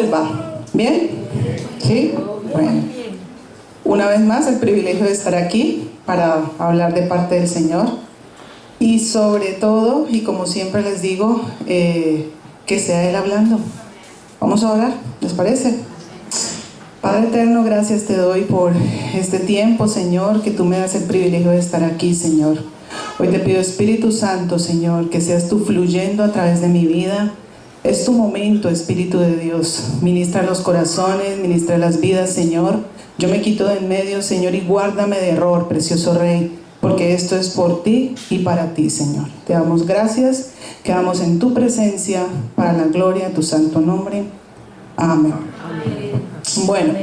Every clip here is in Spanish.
les va? ¿Bien? ¿Sí? Bueno. Una vez más, el privilegio de estar aquí para hablar de parte del Señor. Y sobre todo, y como siempre les digo, que sea Él hablando. Vamos a orar, ¿les parece? Padre eterno, gracias te doy por este tiempo, Señor, que tú me das el privilegio de estar aquí, Señor. Hoy te pido, Espíritu Santo, Señor, que seas tú fluyendo a través de mi vida. Es tu momento, Espíritu de Dios. Ministra los corazones, ministra las vidas, Señor. Yo me quito de en medio, Señor, y guárdame de error, precioso Rey, porque esto es por ti y para ti, Señor. Te damos gracias, quedamos en tu presencia para la gloria de tu santo nombre. Amén. Bueno,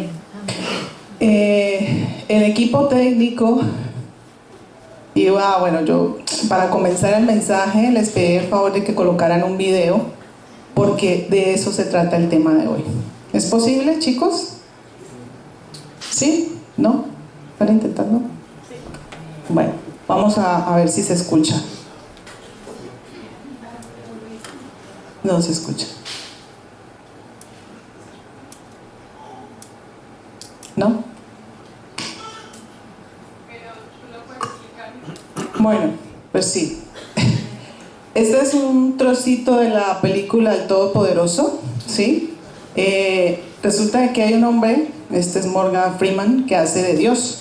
el equipo técnico iba, yo para comenzar el mensaje les pedí el favor de que colocaran un video, porque de eso se trata el tema de hoy. ¿Es posible, chicos? ¿Sí? ¿No? ¿Están intentando? Bueno, vamos a ver si se escucha. No se escucha. ¿No? Bueno, pues sí. Este es un trocito de la película El Todopoderoso, ¿sí? Resulta de que hay un hombre, este es Morgan Freeman, que hace de Dios.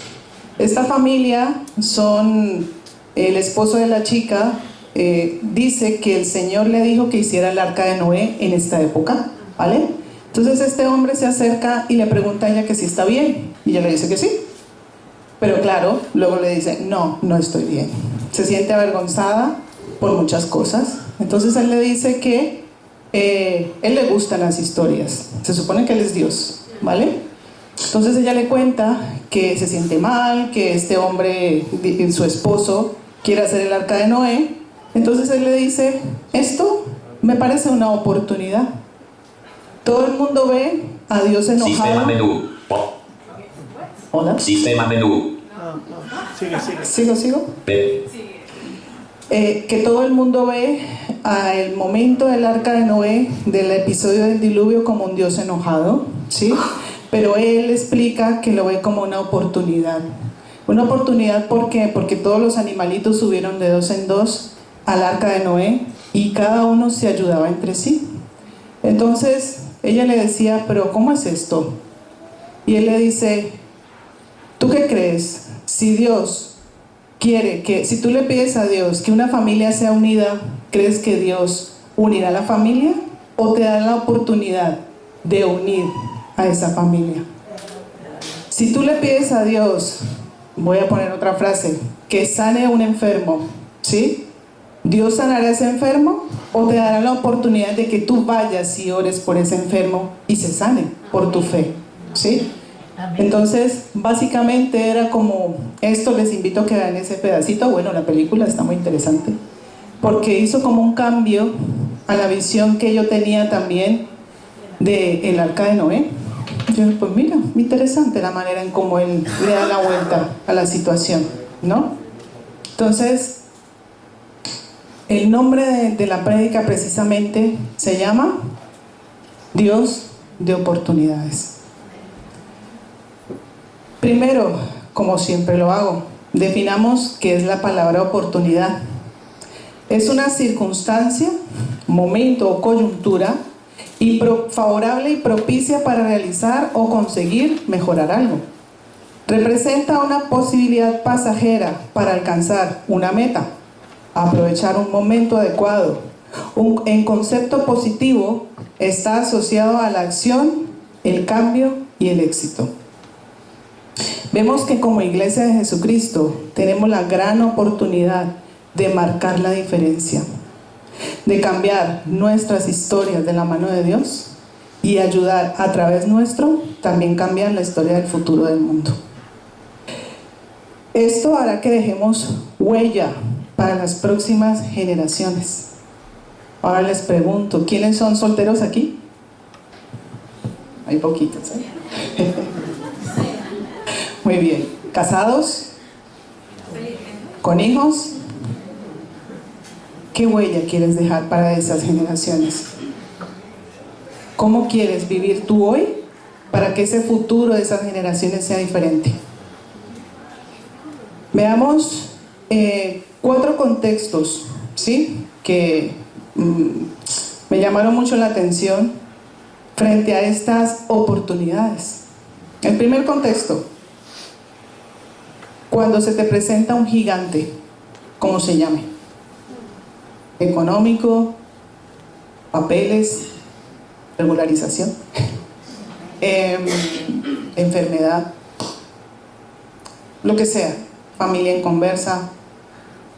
Esta familia son el esposo de la chica, dice que el Señor le dijo que hiciera el arca de Noé en esta época, ¿vale? Entonces este hombre se acerca y le pregunta a ella que si está bien, y ella le dice que sí. Pero claro, luego le dice, no estoy bien. Se siente avergonzada por muchas cosas. Entonces él le dice que él le gustan las historias. Se supone que él es Dios, ¿vale? Entonces ella le cuenta que se siente mal, que este hombre, su esposo, quiere hacer el arca de Noé. Entonces él le dice, esto me parece una oportunidad. Todo el mundo ve a Dios enojado. Sistema menú. Hola. Sistema menú. ¿Sigo? Que todo el mundo ve al momento del arca de Noé, del episodio del diluvio, como un Dios enojado, ¿sí? Pero él explica que lo ve como una oportunidad. Una oportunidad, ¿por qué? Porque todos los animalitos subieron de 2 en 2 al arca de Noé y cada uno se ayudaba entre sí. Entonces ella le decía, pero ¿cómo es esto? Y él le dice, ¿tú qué crees? Si Dios quiere que, si tú le pides a Dios que una familia sea unida, ¿crees que Dios unirá a la familia? ¿O te da la oportunidad de unir a esa familia? Si tú le pides a Dios, voy a poner otra frase, que sane a un enfermo, ¿sí? ¿Dios sanará a ese enfermo? ¿O te dará la oportunidad de que tú vayas y ores por ese enfermo y se sane por tu fe? ¿Sí? Entonces, básicamente era como esto. Les invito a que vean ese pedacito. Bueno, la película está muy interesante, porque hizo como un cambio a la visión que yo tenía también del arca de Noé. Yo, pues mira, muy interesante la manera en cómo él le da la vuelta a la situación, ¿no? Entonces, el nombre de la prédica precisamente se llama Dios de oportunidades. Primero, como siempre lo hago, definamos qué es la palabra oportunidad. Es una circunstancia, momento o coyuntura favorable y propicia para realizar o conseguir mejorar algo. Representa una posibilidad pasajera para alcanzar una meta, aprovechar un momento adecuado. En concepto positivo, está asociado a la acción, el cambio y el éxito. Vemos que como Iglesia de Jesucristo tenemos la gran oportunidad de marcar la diferencia, de cambiar nuestras historias de la mano de Dios y ayudar a través nuestro también cambiar la historia del futuro del mundo. Esto hará que dejemos huella para las próximas generaciones. Ahora les pregunto, ¿quiénes son solteros aquí? Hay poquitos, ¿eh? Muy bien. ¿Casados? ¿Con hijos? ¿Qué huella quieres dejar para esas generaciones? ¿Cómo quieres vivir tú hoy para que ese futuro de esas generaciones sea diferente? Veamos 4 contextos, ¿sí?, que me llamaron mucho la atención frente a estas oportunidades. El primer contexto: cuando se te presenta un gigante, ¿cómo se llame? Económico, papeles, regularización, enfermedad, lo que sea, familia en conversa,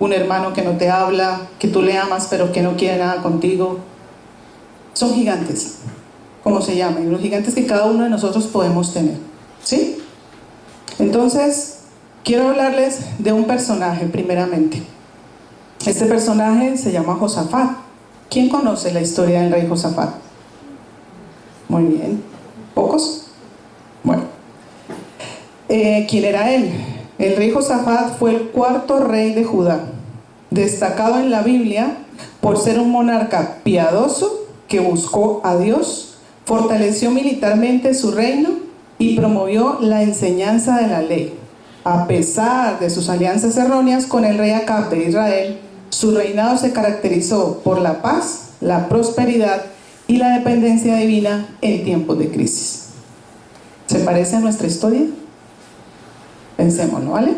un hermano que no te habla, que tú le amas pero que no quiere nada contigo. Son gigantes, ¿cómo se llaman? Los gigantes que cada uno de nosotros podemos tener, ¿sí? Entonces, quiero hablarles de un personaje primeramente. Este personaje se llama Josafat. ¿Quién conoce la historia del rey Josafat? Muy bien. ¿Pocos? Bueno. ¿Quién era él? El rey Josafat fue el 4.º rey de Judá, destacado en la Biblia por ser un monarca piadoso que buscó a Dios, fortaleció militarmente su reino y promovió la enseñanza de la ley. A pesar de sus alianzas erróneas con el rey Acab de Israel, su reinado se caracterizó por la paz, la prosperidad y la dependencia divina en tiempos de crisis. ¿Se parece a nuestra historia? Pensémoslo, ¿vale?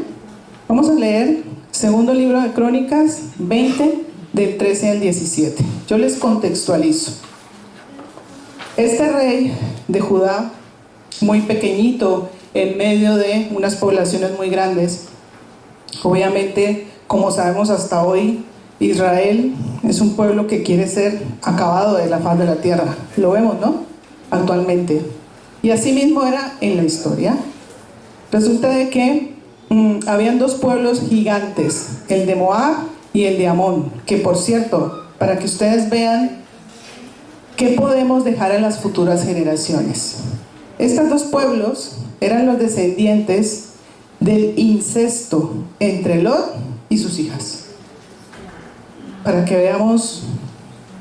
Vamos a leer segundo libro de Crónicas 20, del 13 al 17. Yo les contextualizo. Este rey de Judá, muy pequeñito, en medio de unas poblaciones muy grandes, obviamente, como sabemos hasta hoy, Israel es un pueblo que quiere ser acabado de la faz de la tierra. Lo vemos, ¿no? Actualmente. Y así mismo era en la historia. Resulta de que habían 2 pueblos gigantes, el de Moab y el de Amón, que por cierto, para que ustedes vean qué podemos dejar a las futuras generaciones. Estos 2 pueblos eran los descendientes del incesto entre Lot y sus hijas. Para que veamos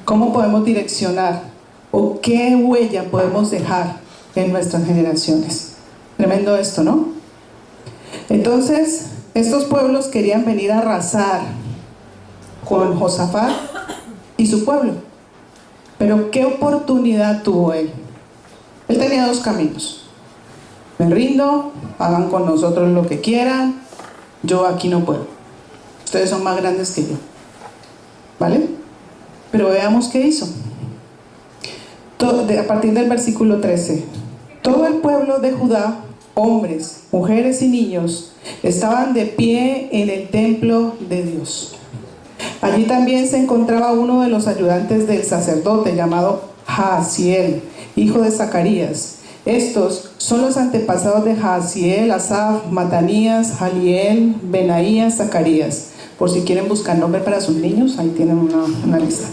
cómo podemos direccionar o qué huella podemos dejar en nuestras generaciones. Tremendo esto, ¿no? Entonces, estos pueblos querían venir a arrasar con Josafat y su pueblo. Pero ¿qué oportunidad tuvo él? Él tenía 2 caminos. Me rindo, hagan con nosotros lo que quieran, yo aquí no puedo. Ustedes son más grandes que yo. ¿Vale? Pero veamos qué hizo. A partir del versículo 13. Todo el pueblo de Judá, hombres, mujeres y niños, estaban de pie en el templo de Dios. Allí también se encontraba uno de los ayudantes del sacerdote llamado Jaasiel, hijo de Zacarías. Estos son los antepasados de Jaasiel, Asaf, Matanías, Jaliel, Benaías, Zacarías. Por si quieren buscar nombre para sus niños, ahí tienen una lista.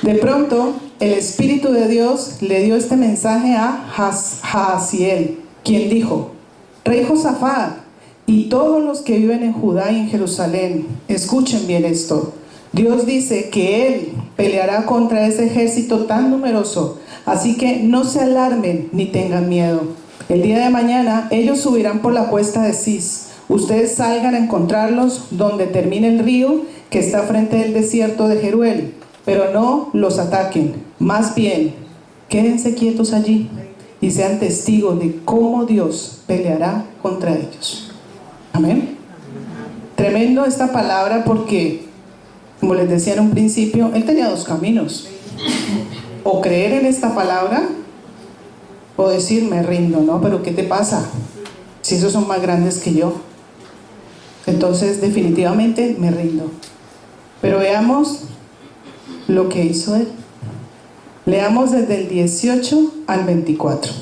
De pronto, el Espíritu de Dios le dio este mensaje a Jaasiel, quien dijo: Rey Josafat y todos los que viven en Judá y en Jerusalén, escuchen bien esto. Dios dice que Él peleará contra ese ejército tan numeroso, así que no se alarmen ni tengan miedo. El día de mañana ellos subirán por la cuesta de Cis. Ustedes salgan a encontrarlos donde termine el río que está frente del desierto de Jeruel, pero no los ataquen. Más bien, quédense quietos allí y sean testigos de cómo Dios peleará contra ellos. Amén. Tremendo esta palabra porque, como les decía en un principio, él tenía 2 caminos. O creer en esta palabra o decir me rindo, ¿no? Pero ¿qué te pasa? Si esos son más grandes que yo. Entonces definitivamente me rindo. Pero veamos lo que hizo él. Leamos desde el 18 al 24.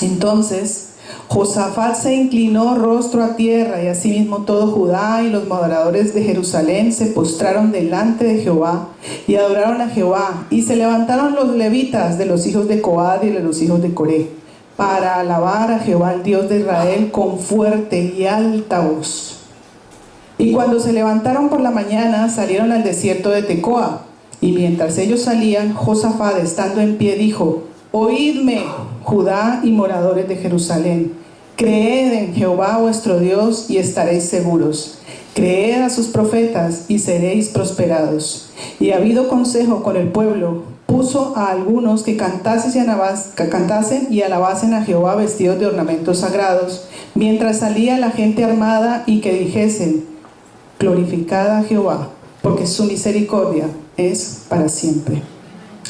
Entonces Josafat se inclinó rostro a tierra, y asimismo todo Judá y los moradores de Jerusalén se postraron delante de Jehová y adoraron a Jehová. Y se levantaron los levitas de los hijos de Coad y de los hijos de Coré para alabar a Jehová, el Dios de Israel, con fuerte y alta voz. Y cuando se levantaron por la mañana, salieron al desierto de Tecoa. Y mientras ellos salían, Josafat, estando en pie, dijo: Oídme, Judá y moradores de Jerusalén, creed en Jehová vuestro Dios y estaréis seguros. Creed a sus profetas y seréis prosperados. Y habido consejo con el pueblo, puso a algunos que cantasen y alabasen a Jehová vestidos de ornamentos sagrados, mientras salía la gente armada, y que dijesen: glorificad a Jehová, porque su misericordia es para siempre.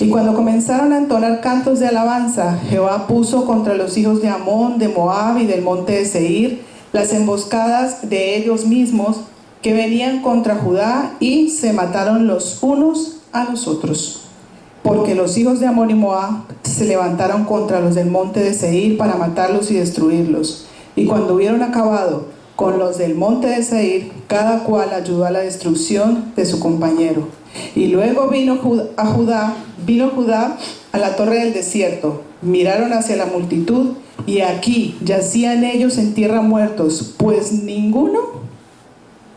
Y cuando comenzaron a entonar cantos de alabanza, Jehová puso contra los hijos de Amón, de Moab y del monte de Seir las emboscadas de ellos mismos, que venían contra Judá, y se mataron los unos a los otros. Porque los hijos de Amón y Moab se levantaron contra los del monte de Seir para matarlos y destruirlos. Y cuando hubieron acabado con los del monte de Seir, cada cual ayudó a la destrucción de su compañero. Y luego vino Judá a la torre del desierto. Miraron hacia la multitud, y aquí yacían ellos en tierra muertos, pues ninguno,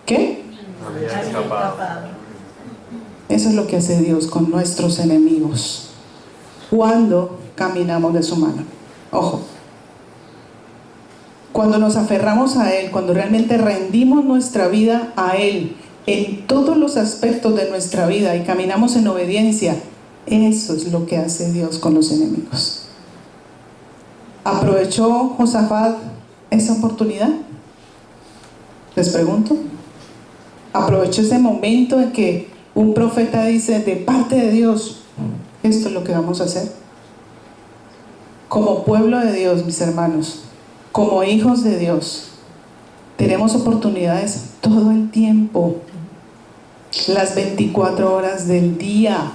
¿qué? Había escapado. Eso es lo que hace Dios con nuestros enemigos cuando caminamos de su mano. Ojo, cuando nos aferramos a Él, cuando realmente rendimos nuestra vida a Él en todos los aspectos de nuestra vida y caminamos en obediencia, eso es lo que hace Dios con los enemigos. ¿Aprovechó Josafat esa oportunidad? Les pregunto. ¿Aprovechó ese momento en que un profeta dice de parte de Dios: esto es lo que vamos a hacer? Como pueblo de Dios, mis hermanos, como hijos de Dios, tenemos oportunidades todo el tiempo, las 24 horas del día,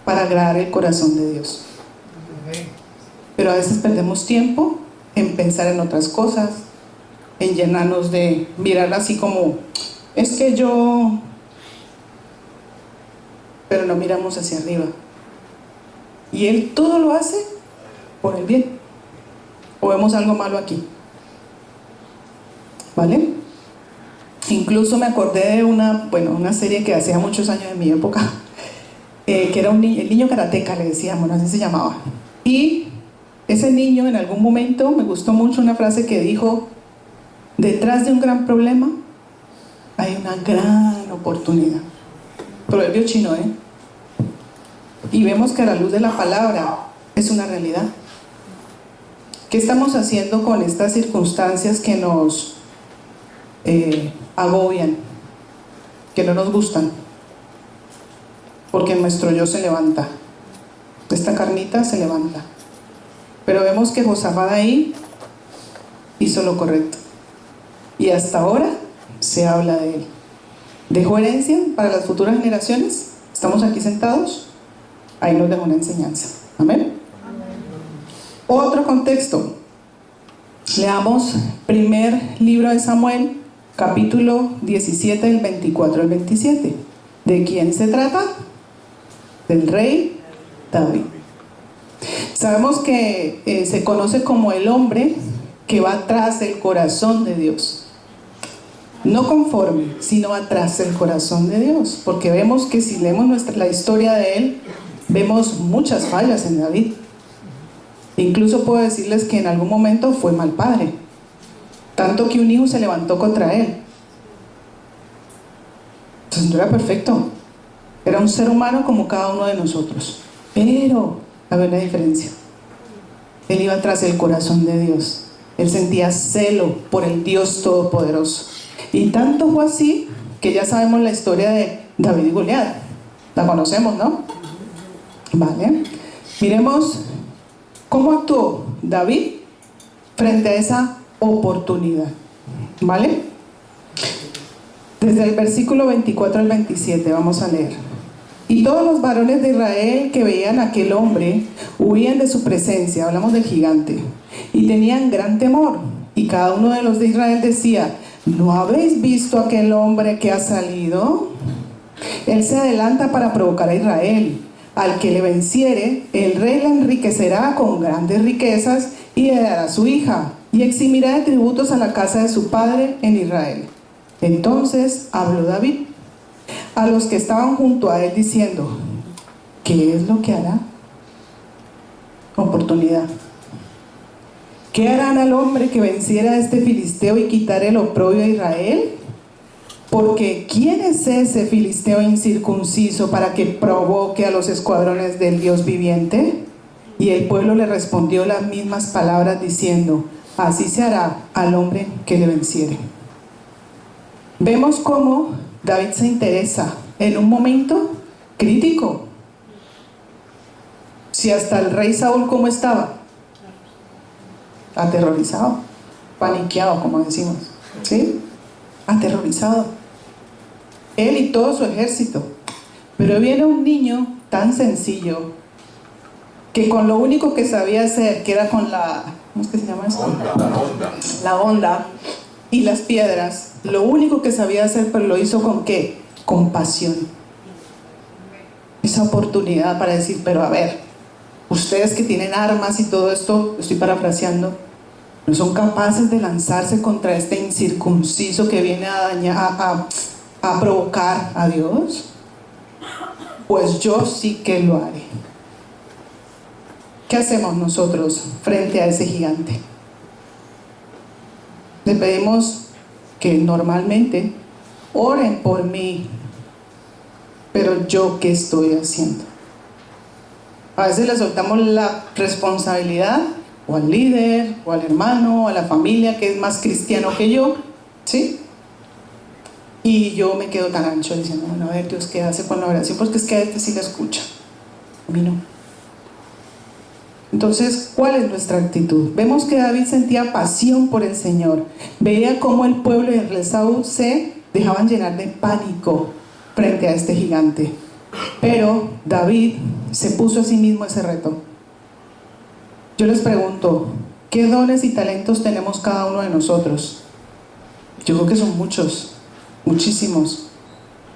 para agradar el corazón de Dios. Pero a veces perdemos tiempo en pensar en otras cosas, en llenarnos de mirar así como, es que yo, pero no miramos hacia arriba. Y Él todo lo hace por el bien. ¿O vemos algo malo aquí? ¿Vale? Incluso me acordé de una serie que hacía muchos años en mi época, que era el niño karateca, le decíamos, así se llamaba. Y ese niño, en algún momento, me gustó mucho una frase que dijo: detrás de un gran problema hay una gran oportunidad. Proverbio chino, ¿eh? Y vemos que a la luz de la palabra es una realidad. ¿Qué estamos haciendo con estas circunstancias que nos agobian, que no nos gustan? Porque nuestro yo se levanta, esta carnita se levanta. Pero vemos que Josafat ahí hizo lo correcto, y hasta ahora se habla de él. ¿Dejó herencia para las futuras generaciones? ¿Estamos aquí sentados? Ahí nos dejó una enseñanza. Amén. Otro contexto. Leamos primer libro de Samuel, capítulo 17, del 24 al 27. ¿De quién se trata? Del rey David. Sabemos que se conoce como el hombre que va tras el corazón de Dios. No conforme, sino atrás del corazón de Dios. Porque vemos que si leemos la historia de él, vemos muchas fallas en David. Incluso puedo decirles que en algún momento fue mal padre, tanto que un hijo se levantó contra él. Entonces no era perfecto, era un ser humano como cada uno de nosotros, pero había una diferencia. Él iba tras el corazón de Dios, él sentía celo por el Dios Todopoderoso, y tanto fue así que ya sabemos la historia de David y Goliat. La conocemos, ¿no? Vale, miremos cómo actuó David frente a esa oportunidad. ¿Vale? Desde el versículo 24 al 27 vamos a leer. Y todos los varones de Israel que veían a aquel hombre huían de su presencia, hablamos del gigante, y tenían gran temor. Y cada uno de los de Israel decía: ¿no habéis visto aquel hombre que ha salido? Él se adelanta para provocar a Israel. Al que le venciere, el rey le enriquecerá con grandes riquezas y le dará a su hija, y eximirá de tributos a la casa de su padre en Israel. Entonces habló David: a los que estaban junto a él diciendo: ¿qué es lo que hará? Oportunidad. ¿Qué harán al hombre que venciera a este filisteo y quitara el oprobio a Israel? Porque ¿quién es ese filisteo incircunciso para que provoque a los escuadrones del Dios viviente? Y el pueblo le respondió las mismas palabras diciendo: así se hará al hombre que le venciere. Vemos cómo David se interesa en un momento crítico. Si hasta el rey Saúl, ¿cómo estaba? Aterrorizado, paniqueado, como decimos, ¿sí? Aterrorizado. Él y todo su ejército. Pero viene un niño tan sencillo que con lo único que sabía hacer, que era con la, ¿cómo es que se llama eso? La honda y las piedras, lo único que sabía hacer, pero lo hizo ¿con qué? Con pasión. Esa oportunidad para decir: pero a ver, ustedes que tienen armas y todo esto, estoy parafraseando, ¿no son capaces de lanzarse contra este incircunciso que viene a dañar, a provocar a Dios? Pues yo sí que lo haré. ¿Qué hacemos nosotros frente a ese gigante? Le pedimos que normalmente oren por mí, pero ¿yo qué estoy haciendo? A veces le soltamos la responsabilidad o al líder, o al hermano, o a la familia que es más cristiano que yo, ¿sí? Y yo me quedo tan ancho diciendo: bueno, a ver, Dios, ¿qué hace con la oración? Porque es que a este sí le escucha, a mí no. Entonces, ¿cuál es nuestra actitud? Vemos que David sentía pasión por el Señor. Veía cómo el pueblo y el rey Saúl se dejaban llenar de pánico frente a este gigante. Pero David se puso a sí mismo ese reto. Yo les pregunto: ¿qué dones y talentos tenemos cada uno de nosotros? Yo creo que son muchos, muchísimos.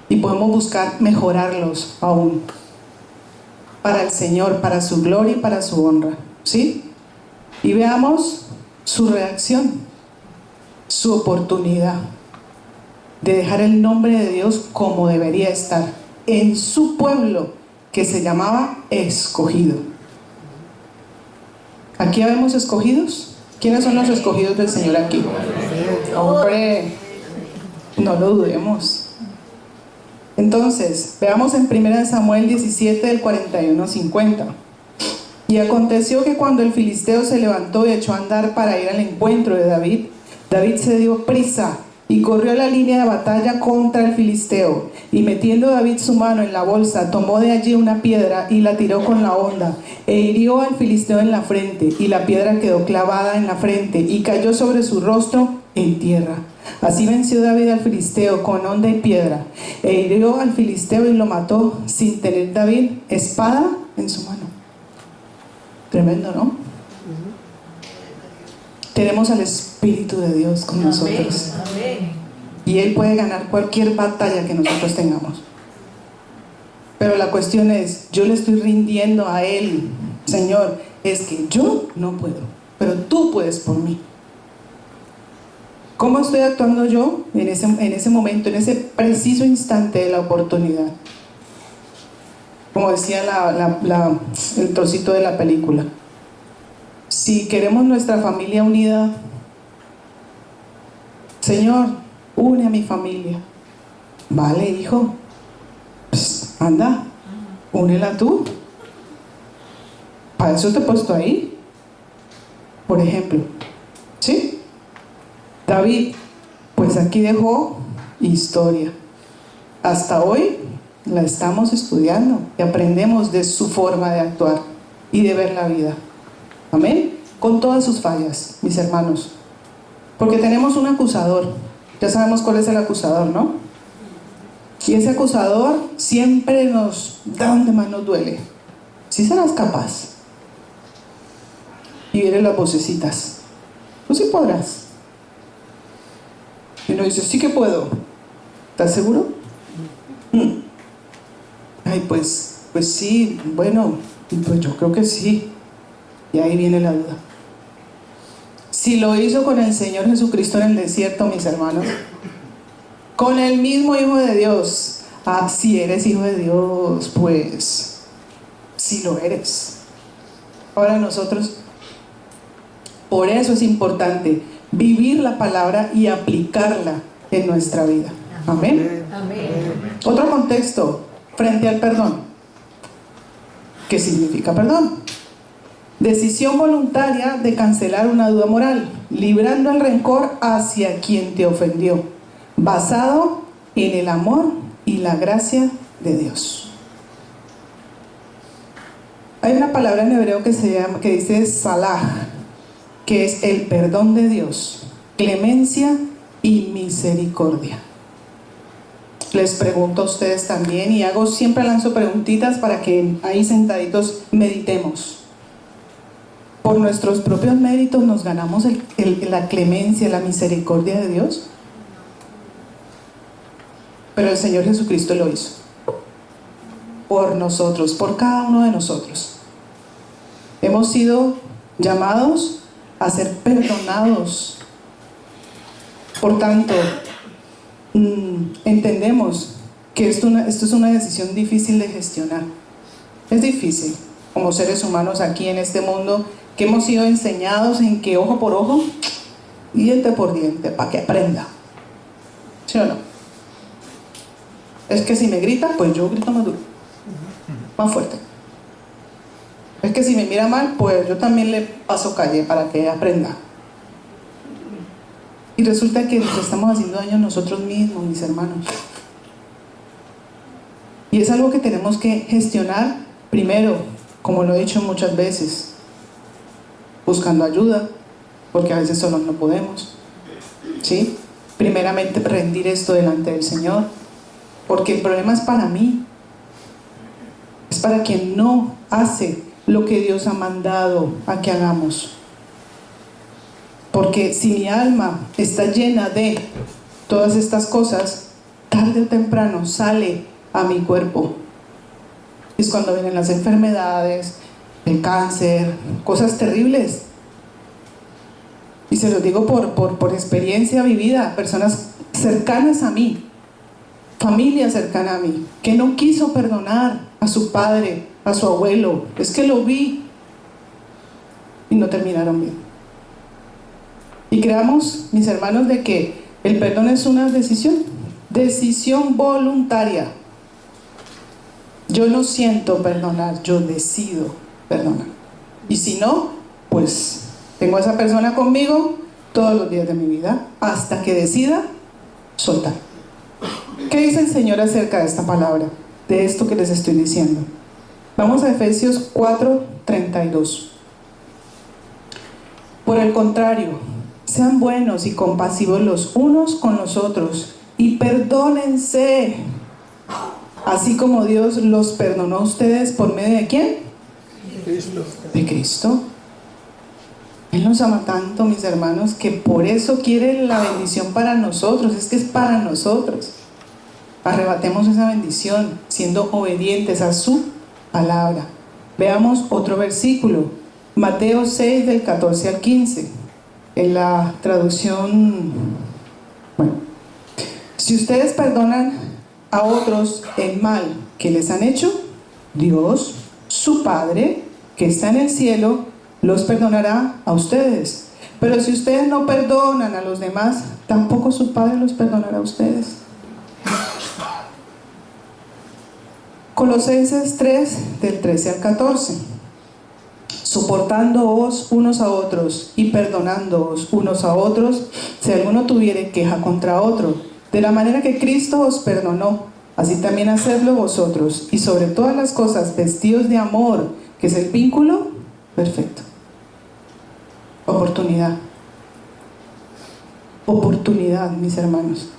Y podemos buscar mejorarlos aún. Para el Señor, para su gloria y para su honra, ¿sí? Y veamos su reacción, su oportunidad de dejar el nombre de Dios como debería estar en su pueblo, que se llamaba escogido. ¿Aquí habemos escogidos? ¿Quiénes son los escogidos del Señor aquí? Hombre, no lo dudemos. Entonces, veamos en 1 Samuel 17, del 41 al 50. Y aconteció que cuando el filisteo se levantó y echó a andar para ir al encuentro de David, David se dio prisa y corrió a la línea de batalla contra el filisteo. Y metiendo David su mano en la bolsa, tomó de allí una piedra y la tiró con la honda, e hirió al filisteo en la frente, y la piedra quedó clavada en la frente y cayó sobre su rostro en tierra. Así venció David al filisteo con honda y piedra, e hirió al filisteo y lo mató, sin tener David espada en su mano. Tremendo, ¿no? Tenemos al Espíritu de Dios con nosotros. Amén. Y Él puede ganar cualquier batalla que nosotros tengamos. Pero la cuestión es: yo le estoy rindiendo a Él: Señor, es que yo no puedo, pero tú puedes por mí. ¿Cómo estoy actuando yo en ese momento, en ese preciso instante de la oportunidad? Como decía el trocito de la película, si queremos nuestra familia unida, Señor, une a mi familia. Vale, hijo, pues anda, únela tú. Para eso te he puesto ahí. Por ejemplo, ¿sí? David, pues aquí dejó historia. Hasta hoy la estamos estudiando y aprendemos de su forma de actuar y de ver la vida. Amén. Con todas sus fallas, mis hermanos. Porque tenemos un acusador. Ya sabemos cuál es el acusador, ¿no? Y ese acusador siempre nos da donde más nos duele. ¿Sí serás capaz? Y vienen las vocecitas: tú sí podrás. Y uno dice: sí que puedo. ¿Estás seguro? Ay, pues sí, bueno, pues yo creo que sí. Y ahí viene la duda. Si lo hizo con el Señor Jesucristo en el desierto, mis hermanos, con el mismo Hijo de Dios, Ah, si eres hijo de Dios, pues sí lo eres. Ahora nosotros, por eso es importante vivir la palabra y aplicarla en nuestra vida. Amén. Amén. Otro contexto frente al perdón. ¿Qué significa perdón? Decisión voluntaria de cancelar una duda moral, librando el rencor hacia quien te ofendió, basado en el amor y la gracia de Dios. Hay una palabra en hebreo que dice salah, que es el perdón de Dios, clemencia y misericordia. Les pregunto a ustedes también, y siempre lanzo preguntitas para que ahí sentaditos meditemos. ¿Por nuestros propios méritos nos ganamos la clemencia, la misericordia de Dios? Pero el Señor Jesucristo lo hizo. Por nosotros, por cada uno de nosotros. Hemos sido llamados a ser perdonados. Por tanto, entendemos que esto es una decisión difícil de gestionar. Es difícil, como seres humanos aquí en este mundo, que hemos sido enseñados en que ojo por ojo y diente por diente, para que aprenda. ¿Sí o no? Es que si me grita, pues yo grito más duro, más fuerte. Es que si me mira mal, pues yo también le paso calle para que aprenda. Y resulta que nos estamos haciendo daño a nosotros mismos, mis hermanos. Y es algo que tenemos que gestionar primero, como lo he dicho muchas veces, buscando ayuda, porque a veces solos no podemos. ¿Sí? Primeramente rendir esto delante del Señor, porque el problema es para mí. Es para quien no hace lo que Dios ha mandado a que hagamos. Porque si mi alma está llena de todas estas cosas, tarde o temprano sale a mi cuerpo. Es cuando vienen las enfermedades, el cáncer, cosas terribles. Y se los digo por experiencia vivida, personas cercanas a mí, familia cercana a mí, que no quiso perdonar a su padre, a su abuelo. Es que lo vi y no terminaron bien. Y creamos, mis hermanos, de que el perdón es una decisión voluntaria. Yo no siento perdonar, yo decido perdonar. Y si no, pues tengo a esa persona conmigo todos los días de mi vida hasta que decida soltar. ¿Qué dice el Señor acerca de esta palabra? De esto que les estoy diciendo. Vamos a Efesios 4:32. Por el contrario, sean buenos y compasivos los unos con los otros y perdónense, así como Dios los perdonó a ustedes por medio de ¿quién? Cristo. De Cristo. Él nos ama tanto, mis hermanos, que por eso quiere la bendición para nosotros. Es que es para nosotros. Arrebatemos esa bendición siendo obedientes a su palabra. Veamos otro versículo, Mateo 6 del 14 al 15. En la traducción, si ustedes perdonan a otros el mal que les han hecho, Dios, su Padre, que está en el cielo, los perdonará a ustedes. Pero si ustedes no perdonan a los demás, tampoco su Padre los perdonará a ustedes. Colosenses 3, del 13 al 14. Soportándoos unos a otros y perdonándoos unos a otros, si alguno tuviere queja contra otro, de la manera que Cristo os perdonó, así también hacedlo vosotros, y sobre todas las cosas vestidos de amor, que es el vínculo perfecto. Oportunidad, mis hermanos,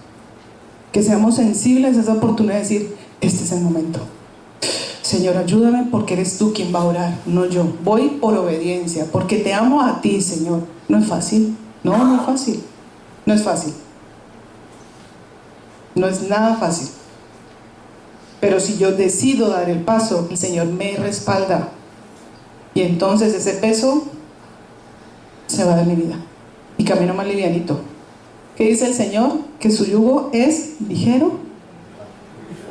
que seamos sensibles a esa oportunidad de decir, este es el momento. Señor, ayúdame porque eres tú quien va a orar, no yo. Voy por obediencia, porque te amo a ti, Señor. No es fácil, no es fácil, no es fácil. No es nada fácil. Pero si yo decido dar el paso, el Señor me respalda. Y entonces ese peso se va de mi vida. Y camino más livianito. ¿Qué dice el Señor? Que su yugo es ligero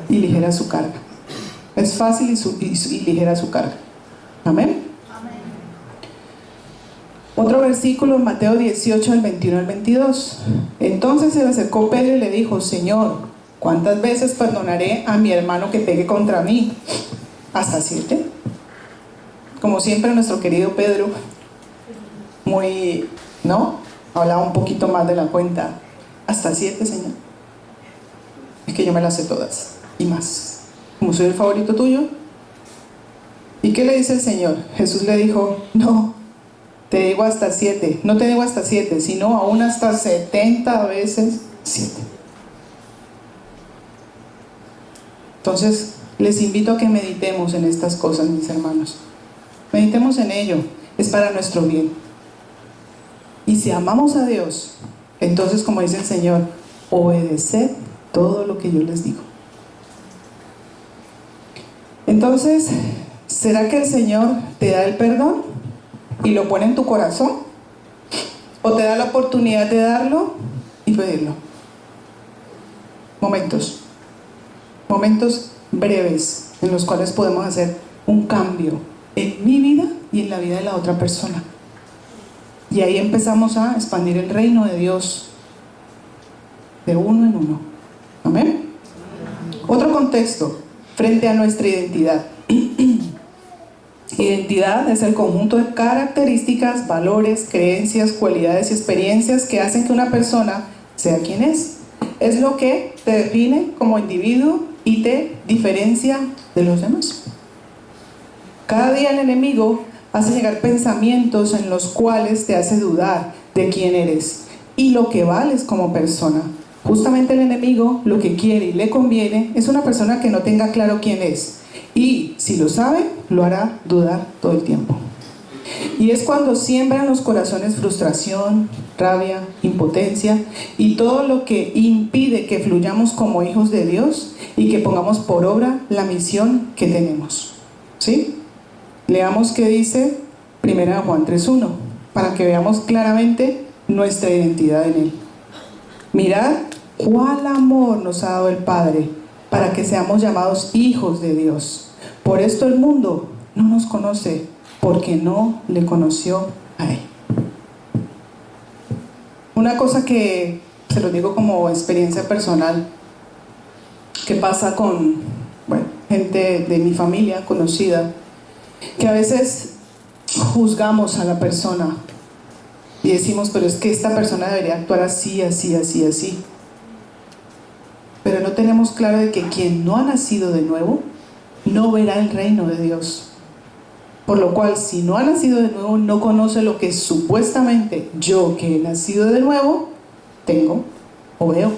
y ligera su carga. Es fácil y ligera su carga. Amén. Otro versículo en Mateo 18, del 21 al 22. Entonces se le acercó Pedro y le dijo: Señor, ¿cuántas veces perdonaré a mi hermano que pegue contra mí? ¿Hasta 7? Como siempre, nuestro querido Pedro, hablaba un poquito más de la cuenta. ¿Hasta 7, Señor? Es que yo me las sé todas y más. Como soy el favorito tuyo. ¿Y qué le dice el Señor? Jesús le dijo: no, te digo hasta 7. No te digo hasta 7, sino aún hasta 70 veces 7. Entonces, les invito a que meditemos en estas cosas, mis hermanos. Meditemos en ello. Es para nuestro bien. Y si amamos a Dios, entonces, como dice el Señor, obedeced todo lo que yo les digo. Entonces, ¿será que el Señor te da el perdón y lo pone en tu corazón? ¿O te da la oportunidad de darlo y pedirlo? Momentos breves en los cuales podemos hacer un cambio en mi vida y en la vida de la otra persona. Y ahí empezamos a expandir el reino de Dios de uno en uno. Amén. Otro contexto frente a nuestra identidad. Identidad es el conjunto de características, valores, creencias, cualidades y experiencias que hacen que una persona sea quien es. Es lo que te define como individuo y te diferencia de los demás. Cada día el enemigo hace llegar pensamientos en los cuales te hace dudar de quién eres y lo que vales como persona. Justamente el enemigo lo que quiere y le conviene es una persona que no tenga claro quién es. Y si lo sabe, lo hará dudar todo el tiempo. Y es cuando siembra en los corazones frustración, rabia, impotencia y todo lo que impide que fluyamos como hijos de Dios y que pongamos por obra la misión que tenemos. ¿Sí? Leamos qué dice 1 Juan 3:1 para que veamos claramente nuestra identidad en Él. Mirad cuál amor nos ha dado el Padre para que seamos llamados hijos de Dios. Por esto el mundo no nos conoce, porque no le conoció a Él. Una cosa que se lo digo como experiencia personal, que pasa con gente de mi familia conocida, que a veces juzgamos a la persona y decimos: pero es que esta persona debería actuar así, así, así, así. Pero no tenemos claro de que quien no ha nacido de nuevo no verá el reino de Dios. Por lo cual, si no ha nacido de nuevo, no conoce lo que supuestamente yo, que he nacido de nuevo, tengo o veo.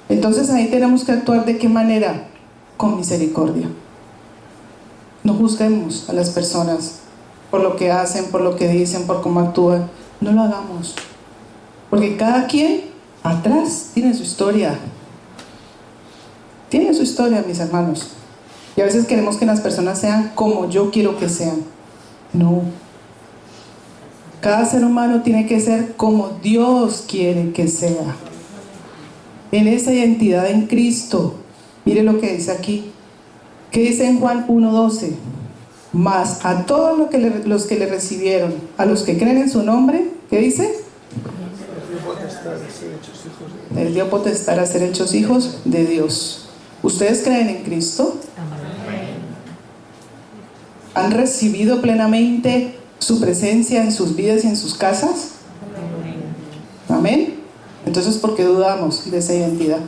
Entonces ahí tenemos que actuar ¿de qué manera? Con misericordia. No juzguemos a las personas por lo que hacen, por lo que dicen, por cómo actúan. No lo hagamos. Porque cada quien atrás tiene su historia. Tiene su historia, mis hermanos. Y a veces queremos que las personas sean como yo quiero que sean. No. Cada ser humano tiene que ser como Dios quiere que sea. En esa identidad en Cristo. Mire lo que dice aquí. ¿Qué dice en Juan 1:12? Mas a todos los que le recibieron, a los que creen en su nombre, ¿qué dice? Les dio potestad a ser hechos hijos de Dios. ¿Ustedes creen en Cristo? ¿Han recibido plenamente su presencia en sus vidas y en sus casas? Amén. Entonces, ¿por qué dudamos de esa identidad?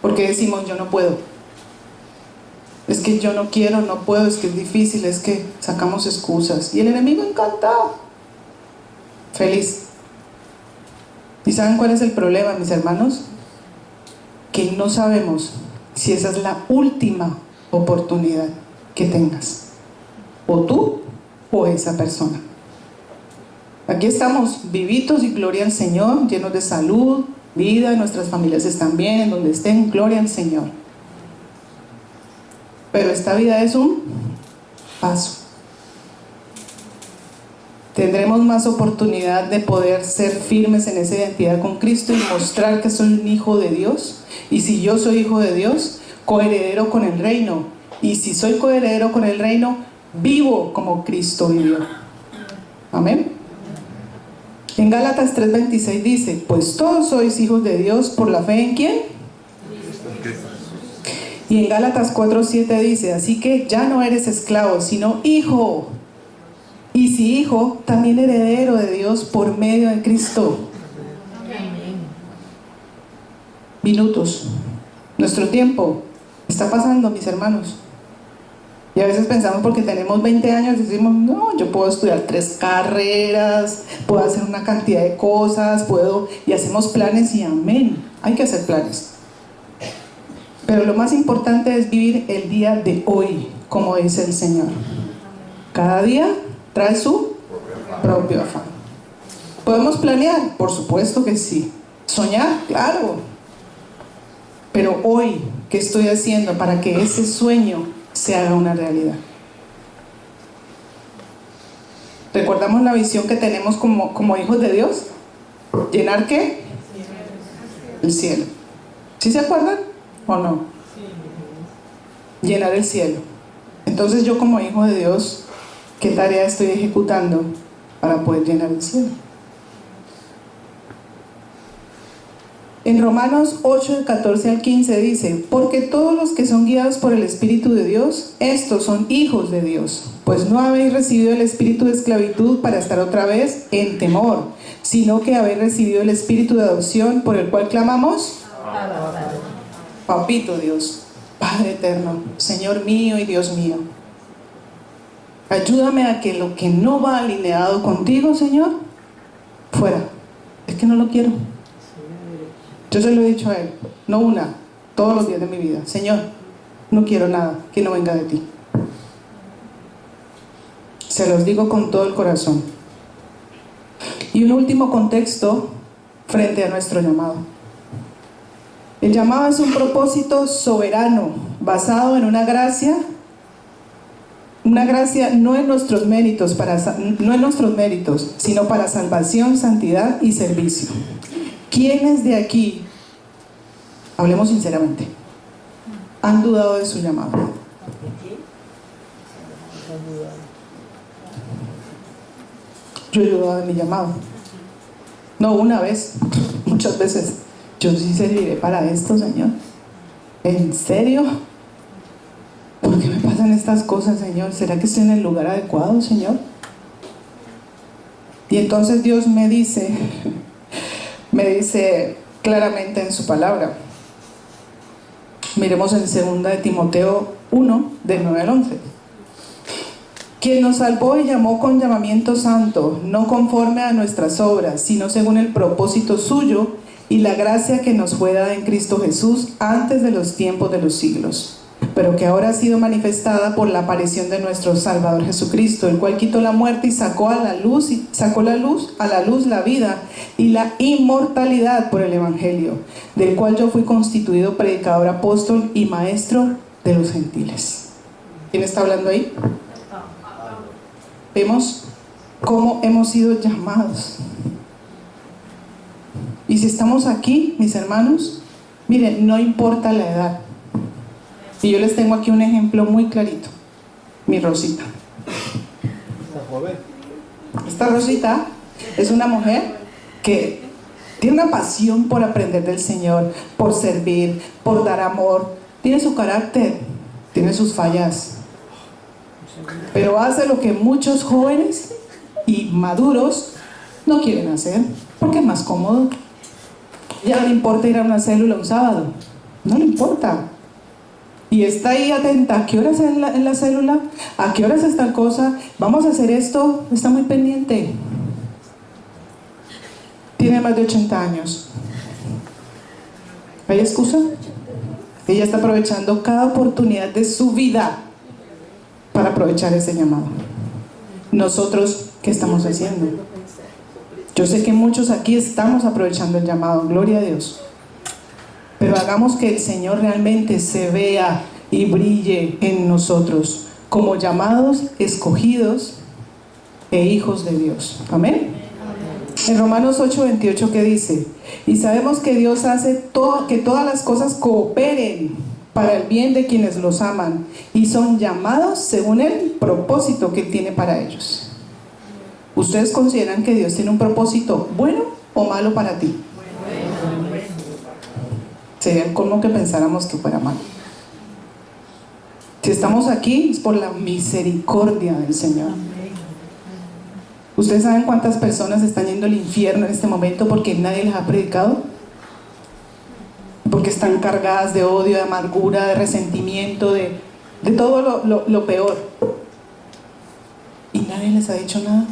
¿Por qué decimos yo no puedo? Es que yo no quiero, no puedo, es que es difícil, es que sacamos excusas. Y el enemigo encantado, feliz. ¿Y saben cuál es el problema, mis hermanos? Que no sabemos si esa es la última oportunidad que tengas. O tú o esa persona. Aquí estamos vivitos y gloria al Señor, llenos de salud, vida, nuestras familias están bien, en donde estén, gloria al Señor. Pero esta vida es un paso. tendremos más oportunidad de poder ser firmes en esa identidad con Cristo y mostrar que soy un hijo de Dios. Y si yo soy hijo de Dios, coheredero con el reino. Y si soy coheredero con el reino, vivo como Cristo vivió. Amén. En Gálatas 3:26 dice: pues todos sois hijos de Dios por la fe en ¿quién? Y en Gálatas 4:7 dice: así que ya no eres esclavo, sino hijo. Y si hijo, también heredero de Dios por medio de Cristo. Minutos. Nuestro tiempo está pasando, mis hermanos. Y a veces pensamos, porque tenemos 20 años, decimos, no, yo puedo estudiar 3 carreras, puedo hacer una cantidad de cosas, y hacemos planes y amén. Hay que hacer planes. Pero lo más importante es vivir el día de hoy, como dice el Señor. Cada día trae su propio afán. ¿Podemos planear? Por supuesto que sí. ¿Soñar? Claro. Pero hoy, ¿qué estoy haciendo para que ese sueño se haga una realidad? ¿Recordamos la visión que tenemos como hijos de Dios? ¿Llenar qué? El cielo. ¿Sí se acuerdan o no? Llenar el cielo. Entonces yo, como hijo de Dios, ¿qué tarea estoy ejecutando para poder llenar el cielo? En Romanos 8, 14 al 15 dice: porque todos los que son guiados por el Espíritu de Dios, estos son hijos de Dios. Pues no habéis recibido el espíritu de esclavitud para estar otra vez en temor, sino que habéis recibido el espíritu de adopción, por el cual clamamos: Papito Dios, Padre eterno, Señor mío y Dios mío. Ayúdame a que lo que no va alineado contigo, Señor, fuera. Es que no lo quiero. Yo se lo he dicho a Él, no una, todos los días de mi vida: Señor, no quiero nada que no venga de ti. Se los digo con todo el corazón. Y un último contexto frente a nuestro llamado. El llamado es un propósito soberano, basado en una gracia no en nuestros méritos, sino para salvación, santidad y servicio. ¿Quiénes de aquí, hablemos sinceramente, han dudado de su llamado? Yo he dudado de mi llamado. No una vez, muchas veces. Yo sí serviré para esto, Señor. ¿En serio? ¿Por qué me pasan estas cosas, Señor? ¿Será que estoy en el lugar adecuado, Señor? Y entonces Dios me dice claramente en su palabra. Miremos en 2 de Timoteo 1, del 9 al 11. Quien nos salvó y llamó con llamamiento santo, no conforme a nuestras obras, sino según el propósito suyo y la gracia que nos fue dada en Cristo Jesús antes de los tiempos de los siglos, pero que ahora ha sido manifestada por la aparición de nuestro Salvador Jesucristo, el cual quitó la muerte y sacó a la luz la vida y la inmortalidad por el Evangelio, del cual yo fui constituido predicador, apóstol y maestro de los gentiles. ¿Quién está hablando ahí? Vemos cómo hemos sido llamados. Y si estamos aquí, mis hermanos, miren, no importa la edad. Y yo les tengo aquí un ejemplo muy clarito. Mi Rosita. Esta Rosita es una mujer que tiene una pasión por aprender del Señor, por servir, por dar amor. Tiene su carácter, tiene sus fallas, pero hace lo que muchos jóvenes y maduros no quieren hacer, porque es más cómodo. Ya no le importa ir a una célula un sábado, no le importa. Y está ahí atenta: ¿a qué horas es en la célula? ¿A qué horas es tal cosa? ¿Vamos a hacer esto? Está muy pendiente. Tiene más de 80 años. ¿Hay excusa? Ella está aprovechando cada oportunidad de su vida para aprovechar ese llamado. Nosotros, ¿qué estamos haciendo? Yo sé que muchos aquí estamos aprovechando el llamado, gloria a Dios. Pero hagamos que el Señor realmente se vea y brille en nosotros como llamados, escogidos, e hijos de Dios. Amén. En Romanos 8:28, ¿qué dice? Y sabemos que Dios hace que todas las cosas cooperen para el bien de quienes los aman y son llamados según el propósito que Él tiene para ellos. ¿Ustedes consideran que Dios tiene un propósito bueno o malo para ti? Sería como que pensáramos que fuera malo. Si estamos aquí es por la misericordia del Señor. ¿Ustedes saben cuántas personas están yendo al infierno en este momento porque nadie les ha predicado? Porque están cargadas de odio, de amargura, de resentimiento, de todo lo peor. Y nadie les ha dicho nada.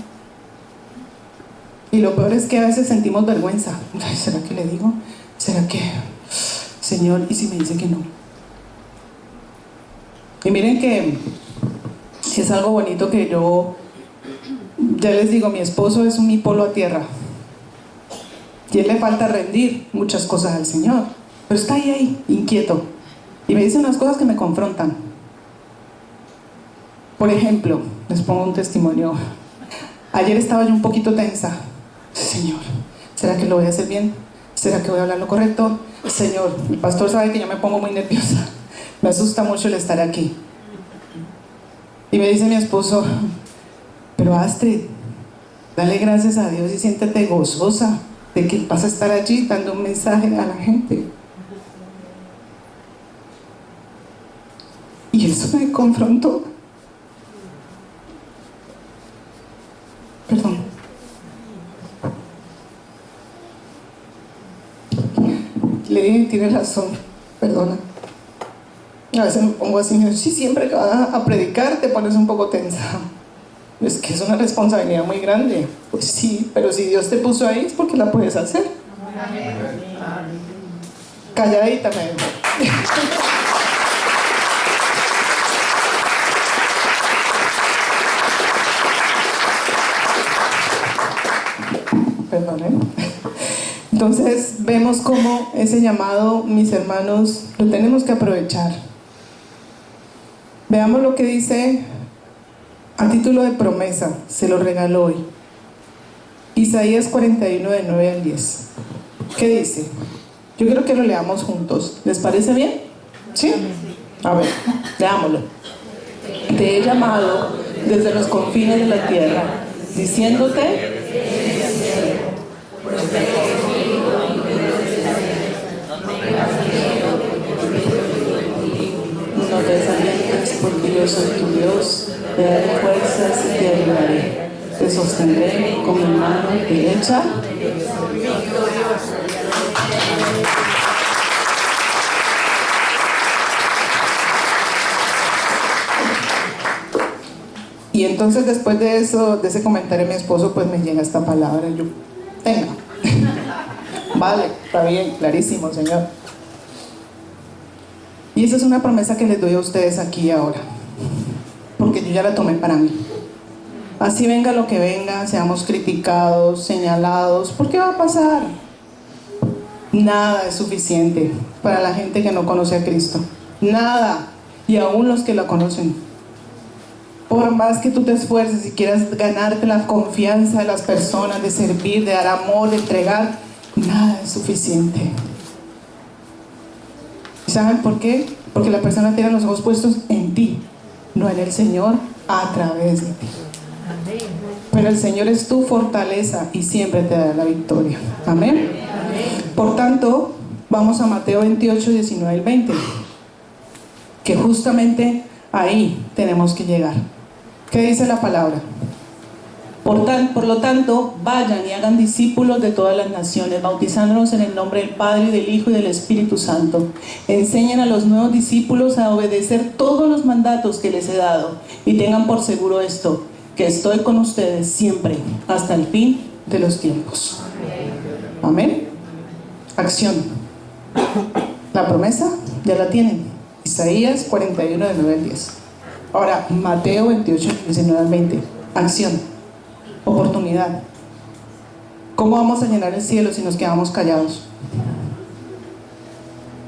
Y lo peor es que a veces sentimos vergüenza. Ay, ¿será que le digo? ¿Será que, Señor, y si me dice que no? Y miren que es algo bonito que yo, ya les digo, mi esposo es mi polo a tierra. Y él le falta rendir muchas cosas al Señor. Pero está ahí, inquieto. Y me dice unas cosas que me confrontan. Por ejemplo, les pongo un testimonio. Ayer estaba yo un poquito tensa. Señor, ¿será que lo voy a hacer bien? ¿Será que voy a hablar lo correcto? Señor, el pastor sabe que yo me pongo muy nerviosa. Me asusta mucho el estar aquí. Y me dice mi esposo, pero Astrid, dale gracias a Dios y siéntete gozosa de que vas a estar allí dando un mensaje a la gente. Y eso me confrontó. Perdón. Le dije, tiene razón, perdona. A veces me pongo así, sí, siempre que vas a predicar te pones un poco tensa. Es que es una responsabilidad muy grande. Pues sí, pero si Dios te puso ahí es porque la puedes hacer. Calladita me dijo. Perdón, Entonces vemos cómo ese llamado, mis hermanos, lo tenemos que aprovechar. Veamos lo que dice a título de promesa, se lo regaló hoy. Isaías 41, de 9 al 10. ¿Qué dice? Yo quiero que lo leamos juntos. ¿Les parece bien? ¿Sí? A ver, leámoslo. Te he llamado desde los confines de la tierra, diciéndote... No te desalientes, porque yo soy tu Dios, te daré fuerzas y te ayudaré. Te sostendré con mi mano derecha. Y entonces después de eso, de ese comentario de mi esposo, pues me llega esta palabra. Yo, venga. Vale, está bien, clarísimo, Señor. Y esa es una promesa que les doy a ustedes aquí y ahora, porque yo ya la tomé para mí. Así venga lo que venga, seamos criticados, señalados, ¿por qué va a pasar? Nada es suficiente para la gente que no conoce a Cristo. Nada. Y aún los que la conocen. Por más que tú te esfuerces y quieras ganarte la confianza de las personas, de servir, de dar amor, de entregar, nada es suficiente. ¿Saben por qué? Porque la persona tiene los ojos puestos en ti, no en el Señor a través de ti. Pero el Señor es tu fortaleza y siempre te dará la victoria. Amén. Por tanto, vamos a Mateo 28, 19 al 20, que justamente ahí tenemos que llegar. ¿Qué dice la palabra? Por lo tanto, vayan y hagan discípulos de todas las naciones, bautizándolos en el nombre del Padre, del Hijo y del Espíritu Santo. Enseñen a los nuevos discípulos a obedecer todos los mandatos que les he dado, y tengan por seguro esto, que estoy con ustedes siempre, hasta el fin de los tiempos. Amén. Acción. La promesa ya la tienen. Isaías 41, de 9 al 10. Ahora, Mateo 28, 19 al 20. Acción. Oportunidad. ¿Cómo vamos a llenar el cielo si nos quedamos callados?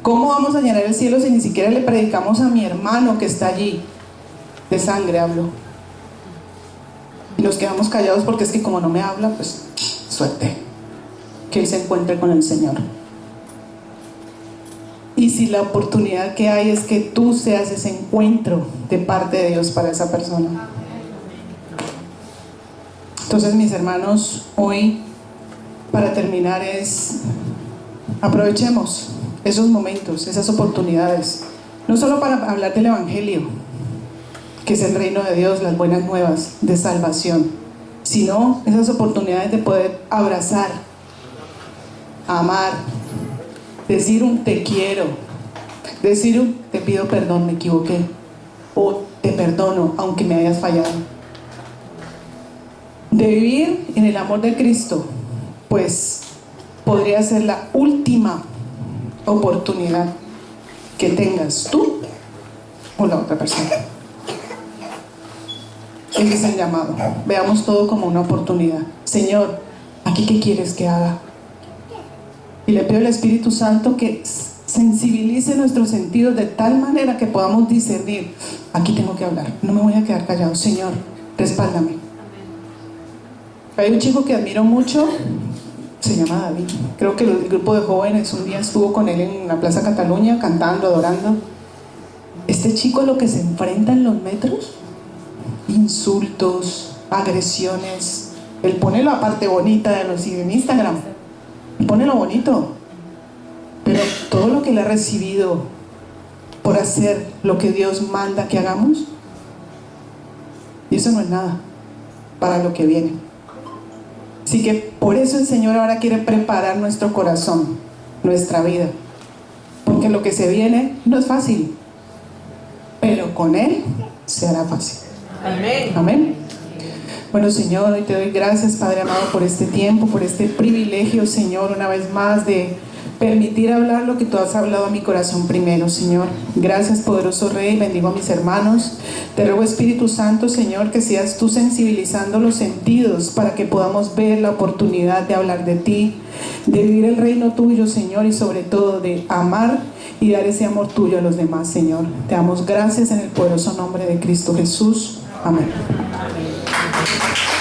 ¿Cómo vamos a llenar el cielo si ni siquiera le predicamos a mi hermano que está allí? De sangre hablo. Y Nos quedamos callados porque es que como no me habla, pues suerte, que él se encuentre con el Señor. Y si la oportunidad que hay es que tú seas ese encuentro de parte de Dios para esa persona. Entonces, mis hermanos, hoy, para terminar, aprovechemos esos momentos, esas oportunidades, no solo para hablar del Evangelio, que es el reino de Dios, las buenas nuevas de salvación, sino esas oportunidades de poder abrazar, amar, decir un te quiero, decir un te pido perdón, me equivoqué, o te perdono aunque me hayas fallado. De vivir en el amor de Cristo, pues podría ser la última oportunidad que tengas tú o la otra persona. Ese es el llamado. Veamos todo como una oportunidad. Señor, ¿aquí qué quieres que haga? Y le pido al Espíritu Santo que sensibilice nuestros sentidos de tal manera que podamos discernir. Aquí tengo que hablar, no me voy a quedar callado. Señor, respáldame. Hay un chico que admiro mucho, se llama David. Creo que el grupo de jóvenes un día estuvo con él en la Plaza Cataluña cantando, adorando. Este chico, lo que se enfrenta en los metros, insultos, agresiones. Él pone la parte bonita de los en Instagram, él pone lo bonito, pero todo lo que él ha recibido por hacer lo que Dios manda que hagamos, y eso no es nada para lo que viene. Así que por eso el Señor ahora quiere preparar nuestro corazón, nuestra vida, porque lo que se viene no es fácil, pero con Él se hará fácil. Amén. Amén. Bueno, Señor, hoy te doy gracias, Padre amado, por este tiempo, por este privilegio, Señor, una vez más de permitir hablar lo que tú has hablado a mi corazón primero, Señor. Gracias, poderoso Rey, bendigo a mis hermanos. Te ruego, Espíritu Santo, Señor, que seas tú sensibilizando los sentidos para que podamos ver la oportunidad de hablar de ti, de vivir el reino tuyo, Señor, y sobre todo de amar y dar ese amor tuyo a los demás, Señor. Te damos gracias en el poderoso nombre de Cristo Jesús. Amén. Amén.